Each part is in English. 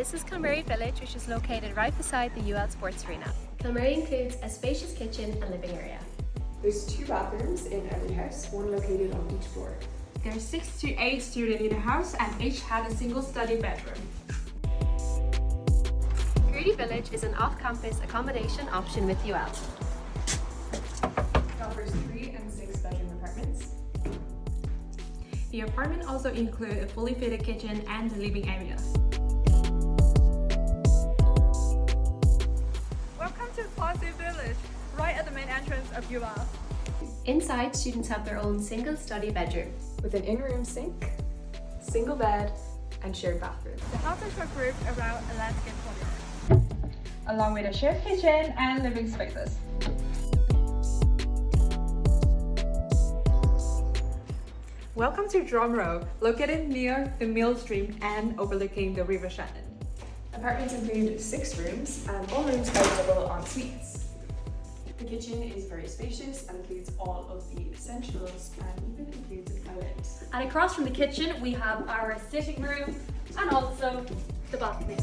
This is Kilmurray Village, which is located right beside the UL Sports Arena. Kilmurray includes a spacious kitchen and living area. There's 2 bathrooms in every house, one located on each floor. There are 6 to 8 students in a house and each have a single study bedroom. Grudy Village is an off-campus accommodation option with UL. It offers 3 and 6 bedroom apartments. The apartment also includes a fully fitted kitchen and a living area. Welcome to Positive Village, right at the main entrance of UL. Inside, students have their own single study bedroom. With an in-room sink, single bed, and shared bathroom. The houses are grouped around a landscape courtyard, Along with a shared kitchen and living spaces. Welcome to Drum Row, located near the Mill Stream and overlooking the River Shannon. Apartments include 6 rooms, and all rooms have double en suites. The kitchen is very spacious and includes all of the essentials and even includes a toilet. And across from the kitchen, we have our sitting room and also the balcony.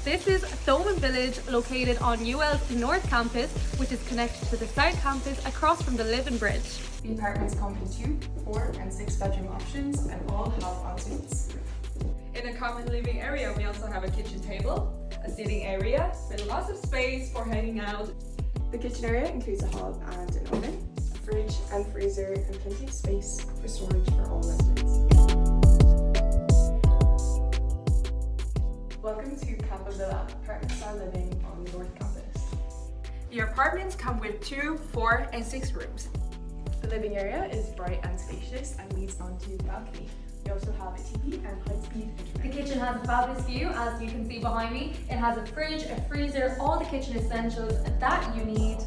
This is Thomond Village, located on UL's North Campus, which is connected to the South Campus across from the Living Bridge. The apartments come in 2, 4, and 6 bedroom options and all have en suites. In a common living area, we also have a kitchen table, a sitting area with lots of space for hanging out. The kitchen area includes a hob and an oven, a fridge and freezer, and plenty of space for storage for all residents. Welcome to Kappa Villa, apartment-style living on the North Campus. The apartments come with 2, 4, and 6 rooms. The living area is bright and spacious and leads onto the balcony. We also have a TV and high-speed The internet. kitchen has a fabulous view, as you can see behind me. It has a fridge, a freezer, all the kitchen essentials that you need